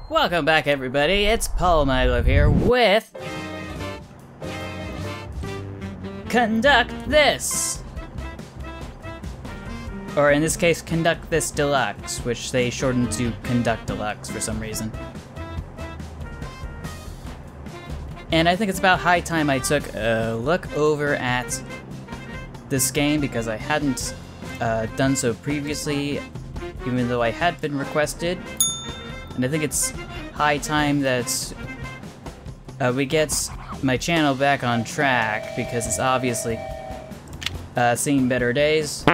Welcome back, everybody. It's Paul Mylove here with Conduct This! Or in this case, Conduct This Deluxe, which they shortened to Conduct Deluxe for some reason. And I think it's about high time I took a look over at this game because I hadn't done so previously, even though I had been requested. And I think it's high time that we get my channel back on track because it's obviously seen better days.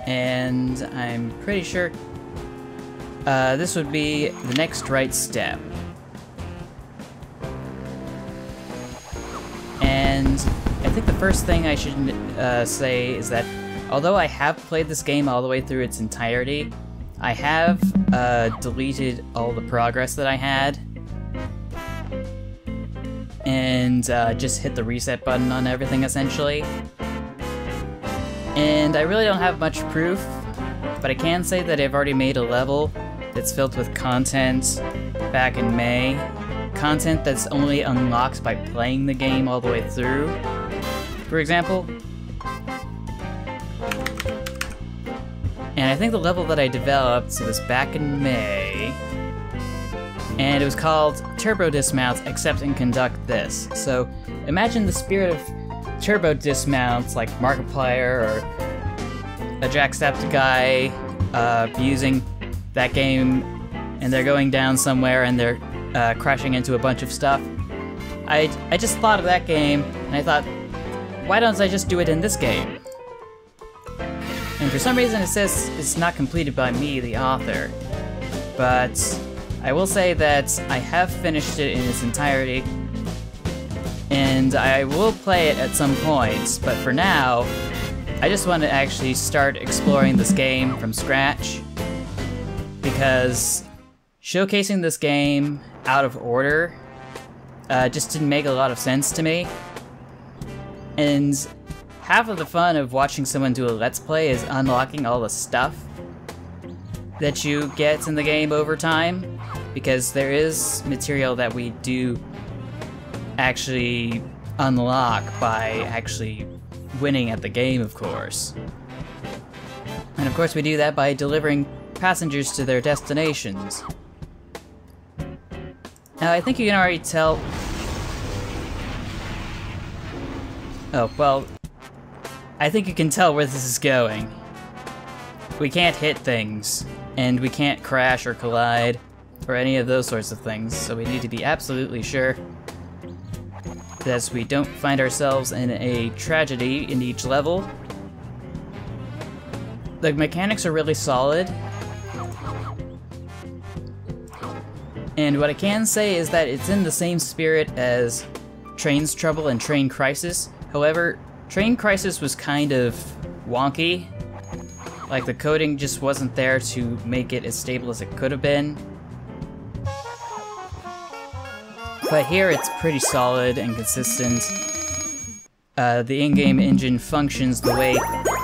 And I'm pretty sure this would be the next right step. And I think the first thing I should say is that although I have played this game all the way through its entirety, I have deleted all the progress that I had and just hit the reset button on everything essentially. And I really don't have much proof, but I can say that I've already made a level that's filled with content back in May. Content that's only unlocked by playing the game all the way through. For example, and I think the level that I developed was back in May, and it was called Turbo Dismounts Accept and Conduct This. So imagine the spirit of turbo dismounts like Markiplier or a Jacksepticeye using that game, and they're going down somewhere and they're crashing into a bunch of stuff. I just thought of that game, and I thought, why don't I just do it in this game? And for some reason it says it's not completed by me, the author. But I will say that I have finished it in its entirety, and I will play it at some point, but for now, I just want to actually start exploring this game from scratch, because showcasing this game out of order just didn't make a lot of sense to me. And half of the fun of watching someone do a Let's Play is unlocking all the stuff that you get in the game over time, because there is material that we do actually unlock by actually winning at the game, of course. And of course we do that by delivering passengers to their destinations. Now I think you can already tell... Oh, well, I think you can tell where this is going. We can't hit things, and we can't crash or collide, or any of those sorts of things, so we need to be absolutely sure that we don't find ourselves in a tragedy in each level. The mechanics are really solid, and what I can say is that it's in the same spirit as Train's Trouble and Train Crisis. However, Train Crisis was kind of wonky. Like, the coding just wasn't there to make it as stable as it could have been. But here it's pretty solid and consistent. The in-game engine functions the way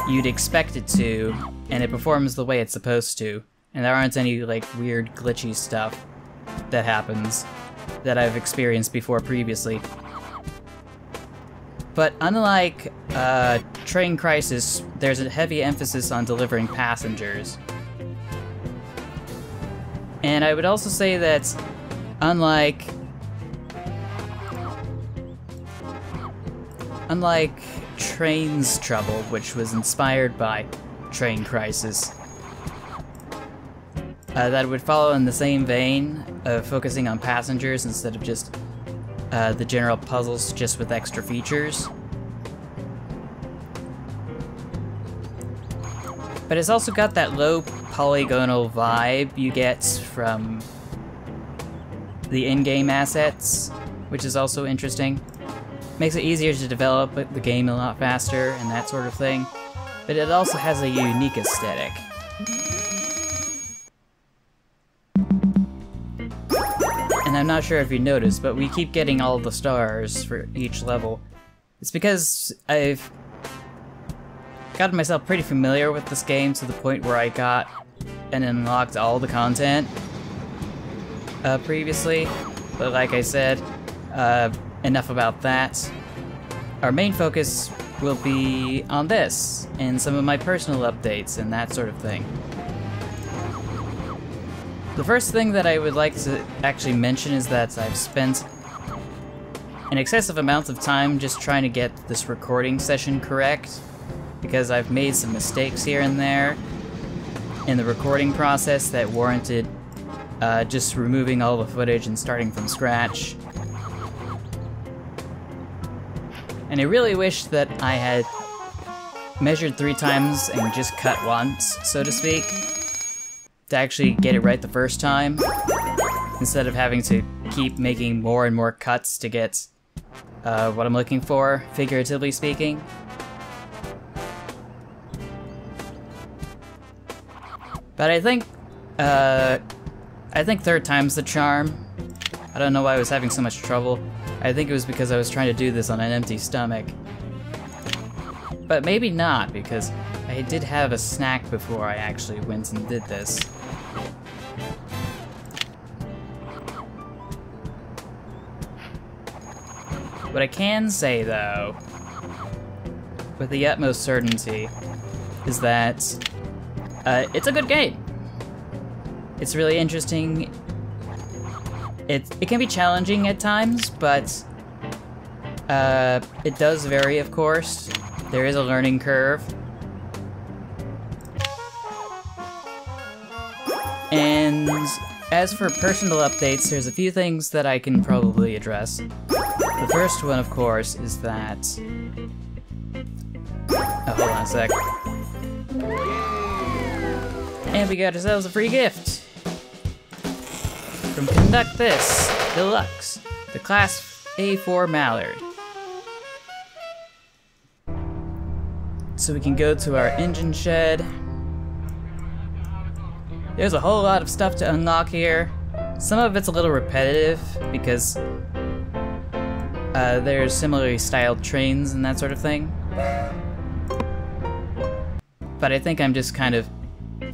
you'd expect it to, and it performs the way it's supposed to. And there aren't any, like, weird glitchy stuff that happens that I've experienced before previously. But unlike Train Crisis, there's a heavy emphasis on delivering passengers. And I would also say that unlike Train's Trouble, which was inspired by Train Crisis, that would follow in the same vein of focusing on passengers instead of just the general puzzles just with extra features. But it's also got that low polygonal vibe you get from the in-game assets, which is also interesting. Makes it easier to develop the game a lot faster and that sort of thing, but it also has a unique aesthetic. And I'm not sure if you noticed, but we keep getting all the stars for each level. It's because I've gotten myself pretty familiar with this game to the point where I got and unlocked all the content previously, but like I said, enough about that. Our main focus will be on this, and some of my personal updates and that sort of thing. The first thing that I would like to actually mention is that I've spent an excessive amount of time just trying to get this recording session correct, because I've made some mistakes here and there in the recording process that warranted just removing all the footage and starting from scratch. And I really wish that I had measured 3 times and just cut once, so to speak, to actually get it right the first time, instead of having to keep making more and more cuts to get what I'm looking for, figuratively speaking. But I think third time's the charm. I don't know why I was having so much trouble. I think it was because I was trying to do this on an empty stomach. But maybe not, because I did have a snack before I actually went and did this. What I can say, though, with the utmost certainty, is that it's a good game. It's really interesting. It can be challenging at times, but it does vary, of course. There is a learning curve. And as for personal updates, there's a few things that I can probably address. The first one, of course, is that... Oh, hold on a sec. And we got ourselves a free gift! From Conduct This, Deluxe, the Class A4 Mallard. So we can go to our engine shed. There's a whole lot of stuff to unlock here. Some of it's a little repetitive, because there's similarly styled trains and that sort of thing. But I think I'm just kind of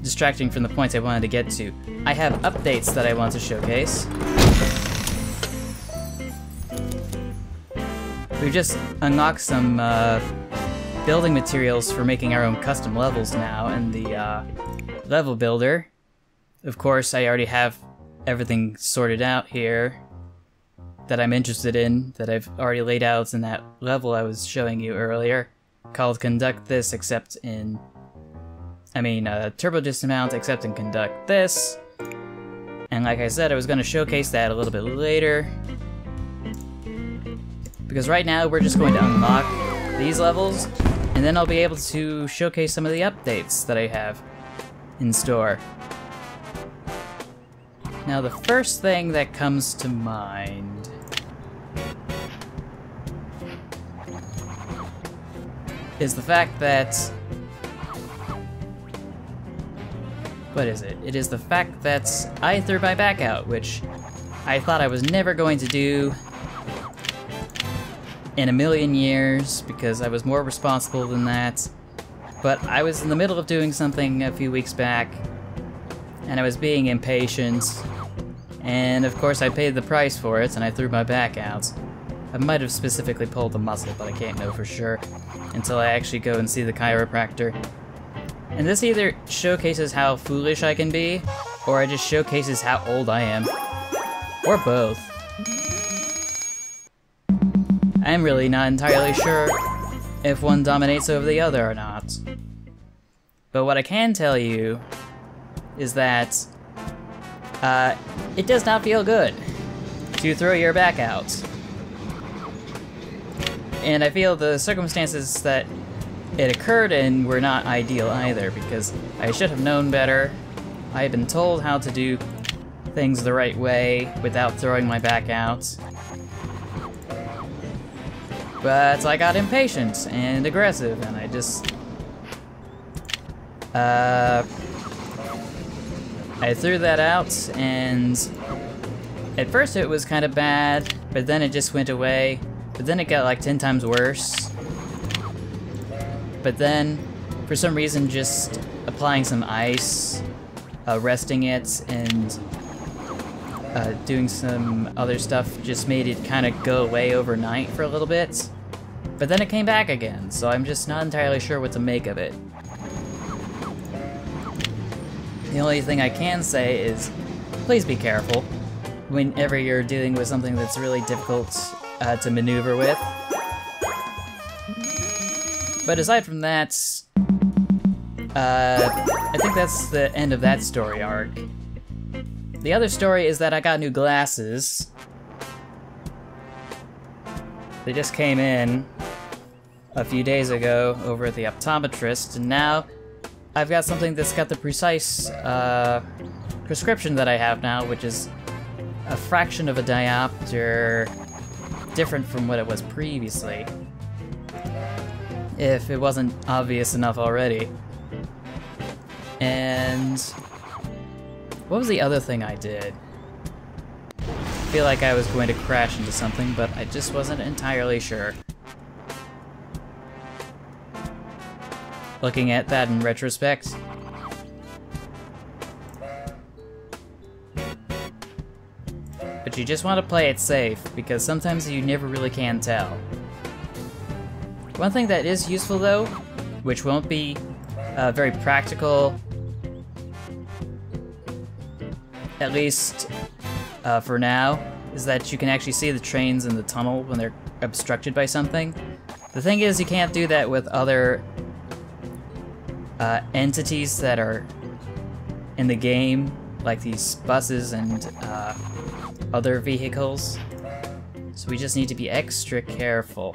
distracting from the points I wanted to get to. I have updates that I want to showcase. We've just unlocked some building materials for making our own custom levels now in the level builder. Of course, I already have everything sorted out here that I'm interested in, that I've already laid out in that level I was showing you earlier, called Conduct This, except in... turbo dismount, except in Conduct This. And like I said, I was going to showcase that a little bit later. Because right now, we're just going to unlock these levels, and then I'll be able to showcase some of the updates that I have in store. Now, the first thing that comes to mind is the fact that... What is it? It is the fact that I threw my back out, which I thought I was never going to do in a million years, because I was more responsible than that. But I was in the middle of doing something a few weeks back, and I was being impatient, and of course I paid the price for it, and I threw my back out. I might have specifically pulled the muscle, but I can't know for sure until I actually go and see the chiropractor. And this either showcases how foolish I can be, or it just showcases how old I am. Or both. I'm really not entirely sure if one dominates over the other or not. But what I can tell you is that it does not feel good to throw your back out. And I feel the circumstances that it occurred in were not ideal either, because I should have known better. I had been told how to do things the right way without throwing my back out. But I got impatient and aggressive, and I just... I threw that out, and at first it was kind of bad, but then it just went away. But then it got like 10 times worse. But then, for some reason, just applying some ice resting it and doing some other stuff just made it kind of go away overnight for a little bit. But then it came back again, so I'm just not entirely sure what to make of it. The only thing I can say is, please be careful whenever you're dealing with something that's really difficult to maneuver with. But aside from that, I think that's the end of that story arc. The other story is that I got new glasses. They just came in a few days ago over at the optometrist, and now I've got something that's got the precise prescription that I have now, which is a fraction of a diopter different from what it was previously. If it wasn't obvious enough already. And what was the other thing I did? I feel like I was going to crash into something, but I just wasn't entirely sure. Looking at that in retrospect. But you just want to play it safe, because sometimes you never really can tell. One thing that is useful though, which won't be very practical, at least for now, is that you can actually see the trains in the tunnel when they're obstructed by something. The thing is, you can't do that with other entities that are in the game, like these buses and other vehicles. So we just need to be extra careful.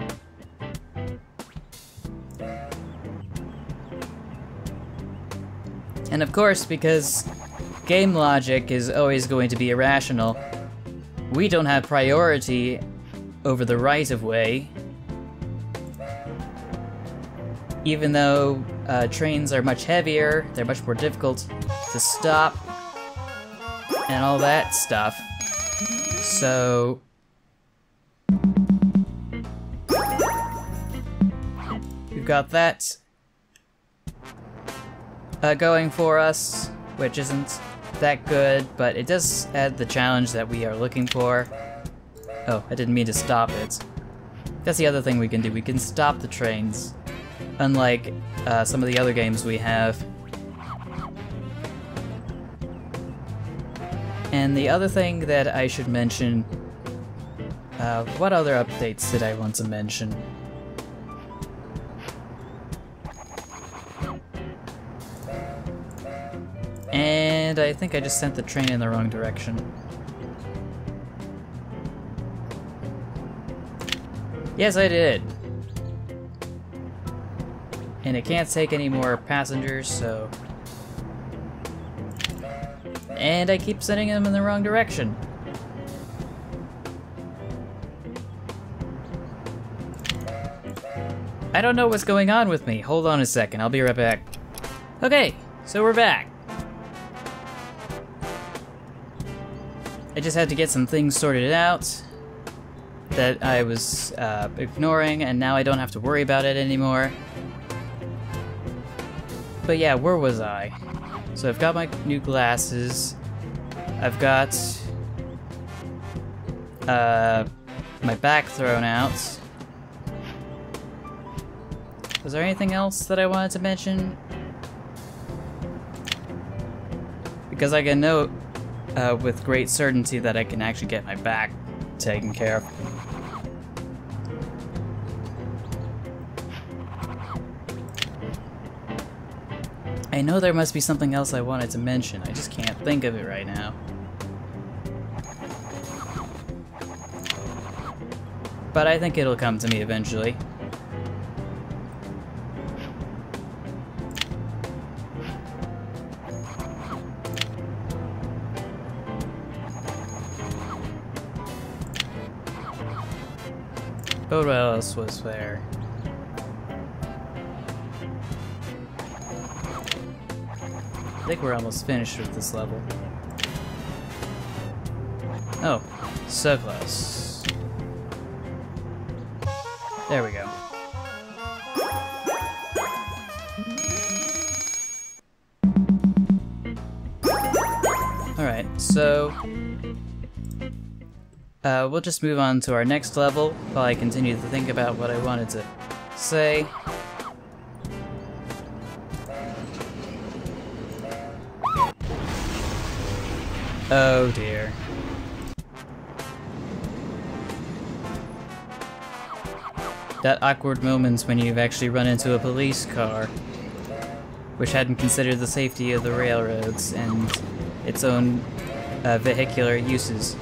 And of course, because game logic is always going to be irrational, we don't have priority over the right-of-way. Even though trains are much heavier, they're much more difficult to stop, and all that stuff. So we've got that going for us, which isn't that good, but it does add the challenge that we are looking for. Oh, I didn't mean to stop it. That's the other thing we can do. We can stop the trains, unlike some of the other games we have. And the other thing that I should mention, what other updates did I want to mention? And I think I just sent the train in the wrong direction. Yes, I did. And it can't take any more passengers, so... And I keep sending them in the wrong direction. I don't know what's going on with me. Hold on a second, I'll be right back. Okay, so we're back. I just had to get some things sorted out that I was ignoring, and now I don't have to worry about it anymore. But yeah, where was I? So I've got my new glasses. I've got my back thrown out. Was there anything else that I wanted to mention? Because I can know with great certainty that I can actually get my back taken care of. I know there must be something else I wanted to mention, I just can't think of it right now. But I think it'll come to me eventually. But what else was there? I think we're almost finished with this level. Oh, so close. There we go. Alright, so we'll just move on to our next level while I continue to think about what I wanted to say. Oh dear. That awkward moment when you've actually run into a police car, which hadn't considered the safety of the railroads and its own vehicular uses.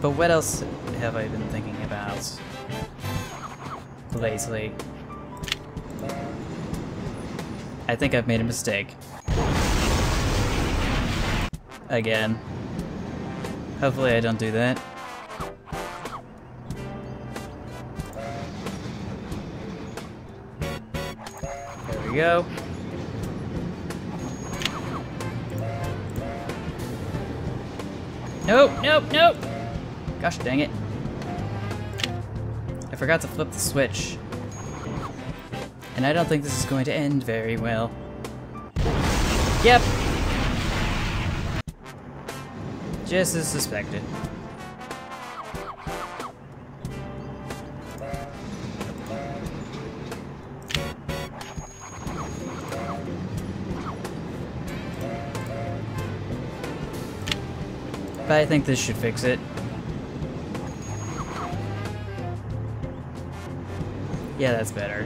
But what else have I been thinking about lately? I think I've made a mistake. Again. Hopefully I don't do that. There we go. Nope, nope, nope! Gosh dang it. I forgot to flip the switch. And I don't think this is going to end very well. Yep! Just as suspected. But I think this should fix it. Yeah, that's better.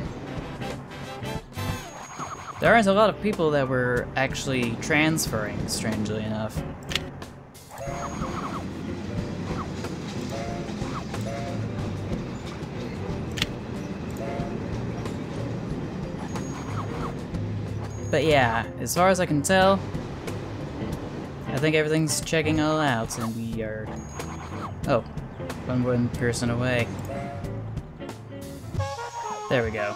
There aren't a lot of people that were actually transferring, strangely enough. But yeah, as far as I can tell, I think everything's checking all out, and we are... Oh, one person away. There we go.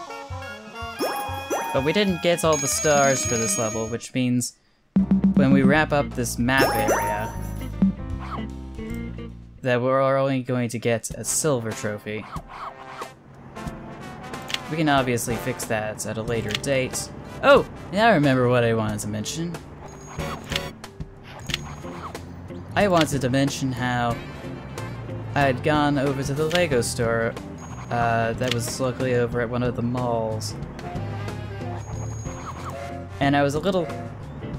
But we didn't get all the stars for this level, which means when we wrap up this map area, that we're only going to get a silver trophy. We can obviously fix that at a later date. Oh! Now I remember what I wanted to mention. I wanted to mention how I had gone over to the Lego store that was locally over at one of the malls. And I was a little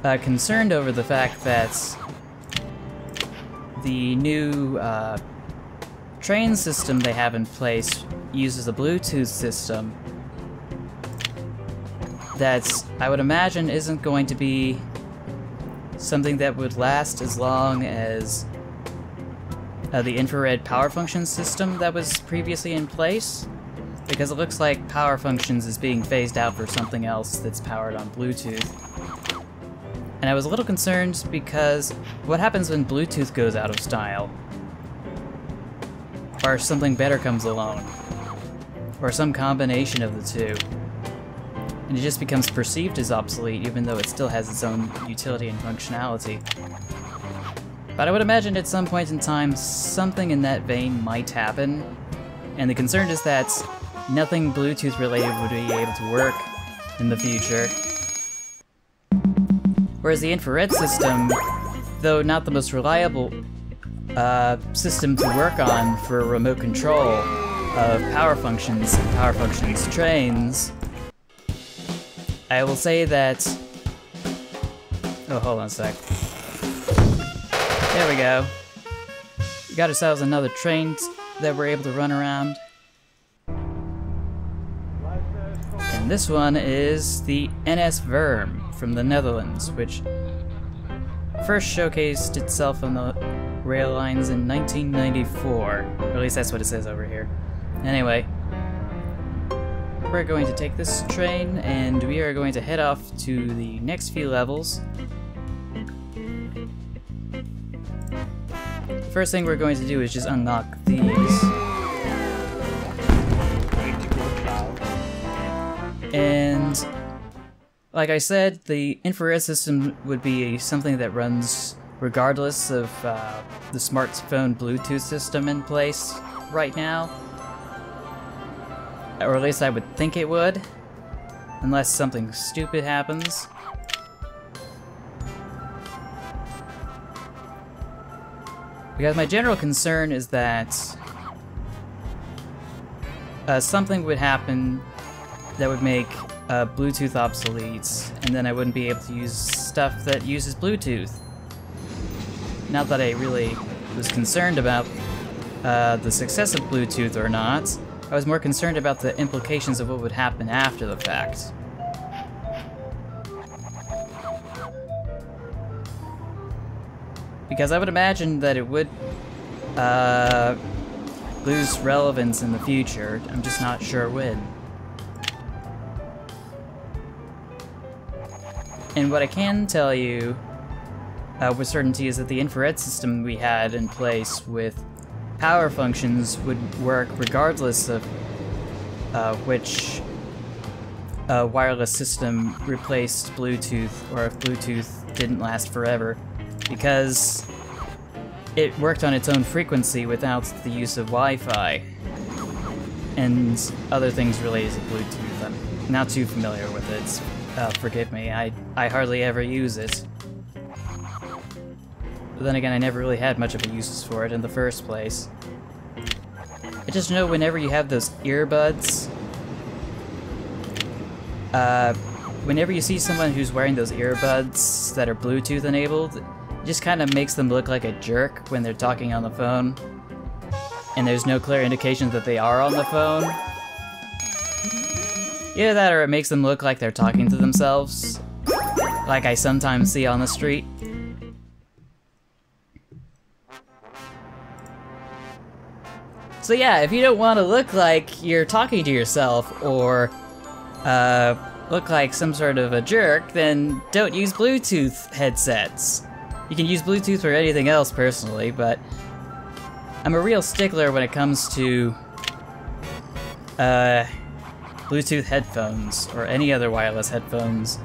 concerned over the fact that the new train system they have in place uses a Bluetooth system that I would imagine isn't going to be something that would last as long as the infrared power function system that was previously in place, because it looks like power functions is being phased out for something else that's powered on Bluetooth. And I was a little concerned because what happens when Bluetooth goes out of style? Or something better comes along? Or some combination of the two? And it just becomes perceived as obsolete even though it still has its own utility and functionality. But I would imagine at some point in time something in that vein might happen, and the concern is that nothing Bluetooth related would be able to work in the future. Whereas the infrared system, though not the most reliable system to work on for remote control of power functions and power functions trains, I will say that... Oh, hold on a sec. There we go. We got ourselves another train that we're able to run around. And this one is the NS Verm from the Netherlands, which first showcased itself on the rail lines in 1994. Or at least that's what it says over here. Anyway, we're going to take this train and we are going to head off to the next few levels. First thing we're going to do is just unlock these. And like I said, the infrared system would be something that runs regardless of the smartphone Bluetooth system in place right now. Or at least I would think it would. unless something stupid happens. Because my general concern is that something would happen that would make Bluetooth obsolete, and then I wouldn't be able to use stuff that uses Bluetooth. Not that I really was concerned about the success of Bluetooth or not. I was more concerned about the implications of what would happen after the fact. Because I would imagine that it would lose relevance in the future. I'm just not sure when. And what I can tell you with certainty is that the infrared system we had in place with power functions would work regardless of which wireless system replaced Bluetooth, or if Bluetooth didn't last forever, because it worked on its own frequency without the use of Wi-Fi and other things related to Bluetooth. I'm not too familiar with it. Forgive me, I hardly ever use it. But then again, I never really had much of a use for it in the first place. I just know whenever you have those earbuds, whenever you see someone who's wearing those earbuds that are Bluetooth enabled, it just kind of makes them look like a jerk when they're talking on the phone. And there's no clear indication that they are on the phone. Either that or it makes them look like they're talking to themselves, like I sometimes see on the street. So yeah, if you don't want to look like you're talking to yourself or look like some sort of a jerk, then don't use Bluetooth headsets. You can use Bluetooth for anything else personally, but I'm a real stickler when it comes to Bluetooth headphones or any other wireless headphones.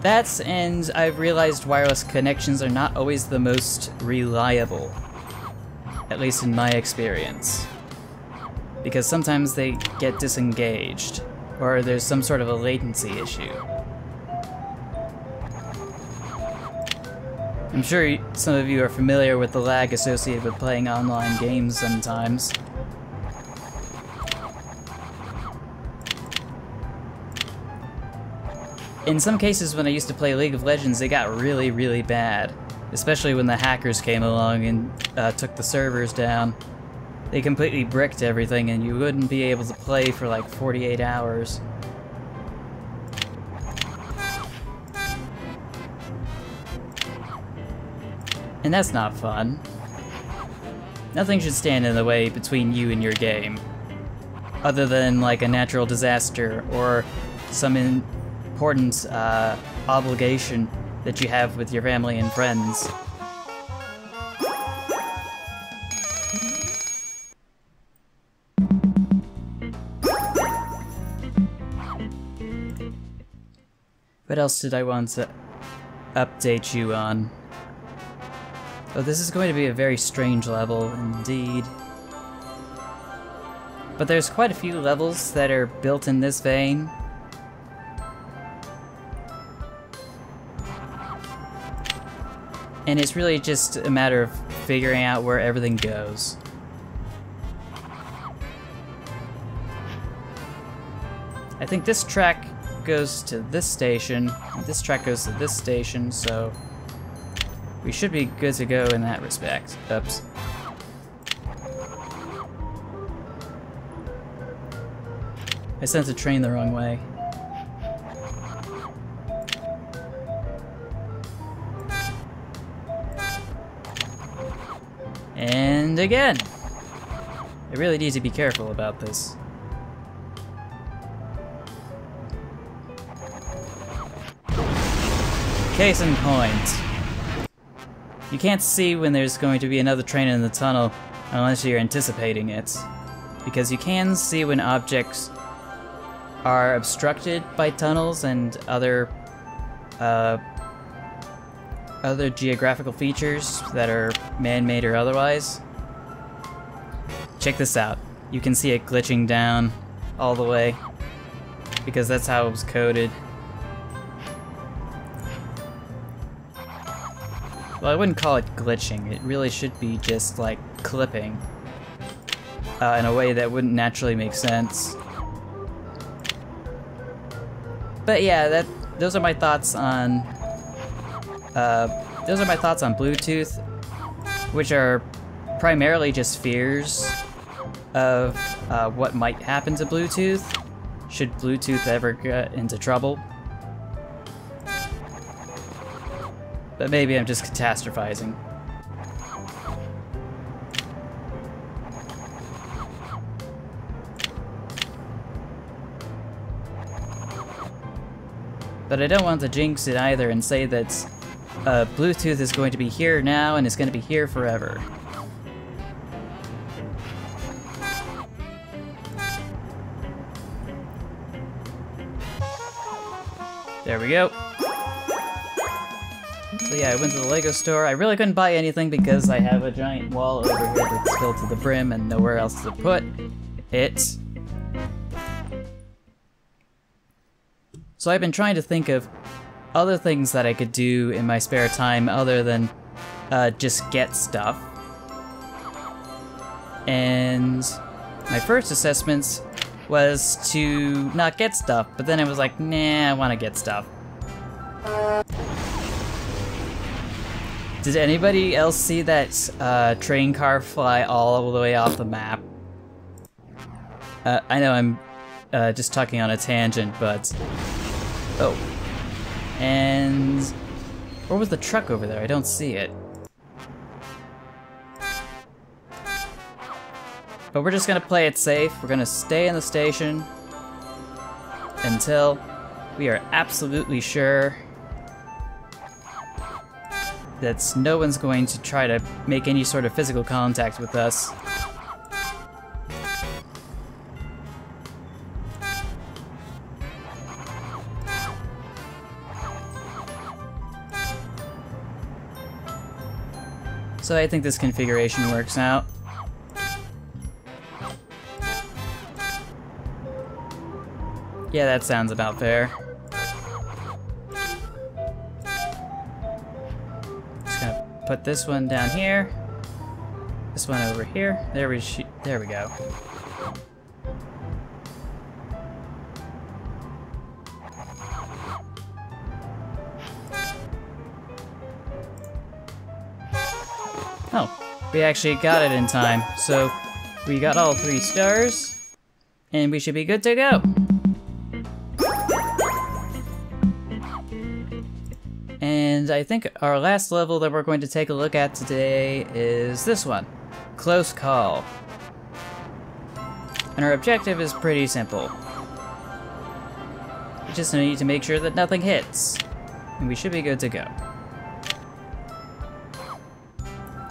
That's, and I've realized wireless connections are not always the most reliable, at least in my experience, because sometimes they get disengaged, or there's some sort of a latency issue. I'm sure some of you are familiar with the lag associated with playing online games sometimes. In some cases, when I used to play League of Legends, it got really, really bad. Especially when the hackers came along and took the servers down. They completely bricked everything and you wouldn't be able to play for like 48 hours. And that's not fun. Nothing should stand in the way between you and your game, other than like a natural disaster or some important obligation that you have with your family and friends. What else did I want to update you on? Oh, this is going to be a very strange level indeed. But there's quite a few levels that are built in this vein. And it's really just a matter of figuring out where everything goes. I think this track goes to this station, and this track goes to this station, so we should be good to go in that respect. Oops. I sent the train the wrong way. And again! I really need to be careful about this. Case in point. You can't see when there's going to be another train in the tunnel unless you're anticipating it. Because you can see when objects are obstructed by tunnels and other geographical features that are man-made or otherwise. Check this out. You can see it glitching down all the way, because that's how it was coded. Well, I wouldn't call it glitching. It really should be just like clipping in a way that wouldn't naturally make sense. But yeah, those are my thoughts on Bluetooth, which are primarily just fears of what might happen to Bluetooth should Bluetooth ever get into trouble. But maybe I'm just catastrophizing. But I don't want to jinx it either and say that Bluetooth is going to be here now and is going to be here forever. There we go. So yeah, I went to the Lego store. I really couldn't buy anything because I have a giant wall over here that's filled to the brim and nowhere else to put it. So I've been trying to think of other things that I could do in my spare time other than just get stuff. And my first assessment was to not get stuff, but then I was like, nah, I want to get stuff. Did anybody else see that train car fly all the way off the map? I know I'm just talking on a tangent, but... Oh. And... where was the truck over there? I don't see it. But we're just gonna play it safe. We're gonna stay in the station until we are absolutely sure that no one's going to try to make any sort of physical contact with us. So I think this configuration works out. Yeah, that sounds about fair. Just gonna put this one down here. This one over here. There we go. Oh, we actually got it in time. So we got all 3 stars, and we should be good to go. And I think our last level that we're going to take a look at today is this one, Close Call. And our objective is pretty simple. We just need to make sure that nothing hits, and we should be good to go.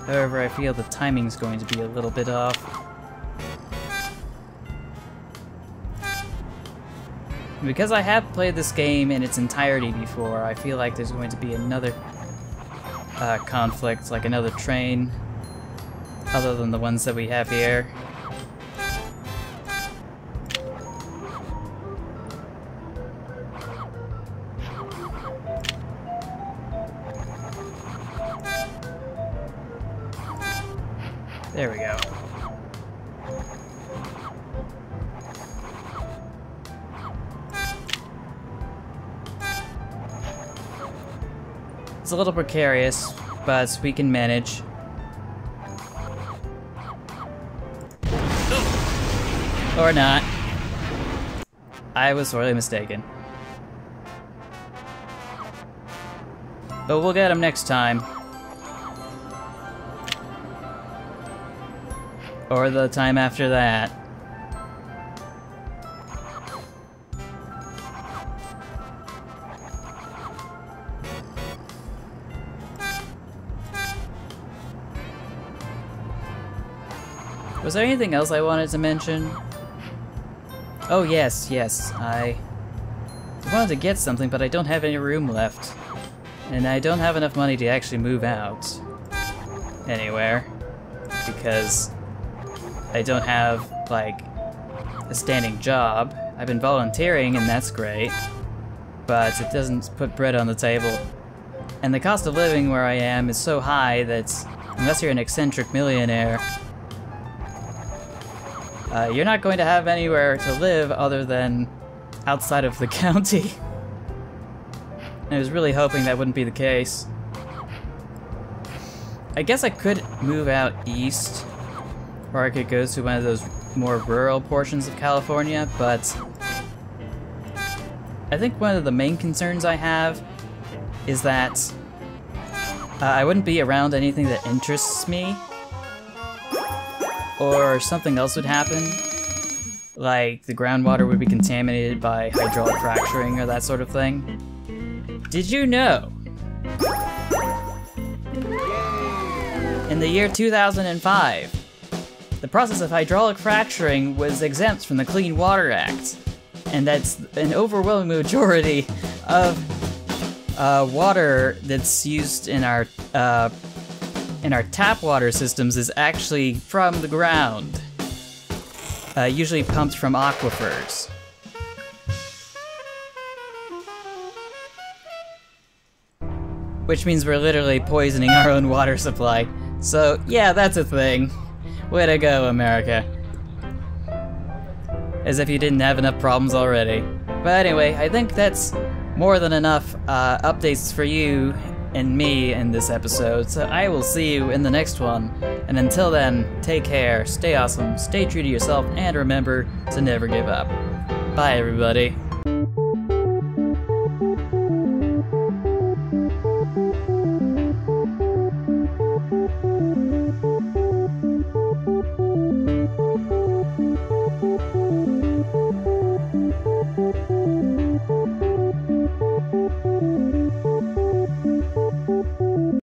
However, I feel the timing's going to be a little bit off. Because I have played this game in its entirety before, I feel like there's going to be another conflict, like another train, other than the ones that we have here. There we go. It's a little precarious, but we can manage. Or not. I was sorely mistaken. But we'll get him next time. Or the time after that. Was there anything else I wanted to mention? Oh yes, I wanted to get something, but I don't have any room left. And I don't have enough money to actually move out anywhere. Because I don't have, like, a standing job. I've been volunteering, and that's great. But it doesn't put bread on the table. And the cost of living where I am is so high that, unless you're an eccentric millionaire, you're not going to have anywhere to live other than outside of the county. And I was really hoping that wouldn't be the case. I guess I could move out east, or I could go to one of those more rural portions of California, but I think one of the main concerns I have is that I wouldn't be around anything that interests me, or something else would happen, like the groundwater would be contaminated by hydraulic fracturing or that sort of thing. Did you know? In the year 2005, the process of hydraulic fracturing was exempt from the Clean Water Act, and that's an overwhelming majority of water that's used in our tap water systems is actually from the ground, usually pumped from aquifers. Which means we're literally poisoning our own water supply. So yeah, that's a thing. Way to go, America. As if you didn't have enough problems already. But anyway, I think that's more than enough updates for you and me in this episode, so I will see you in the next one. And until then, take care, stay awesome, stay true to yourself, and remember to never give up. Bye, everybody.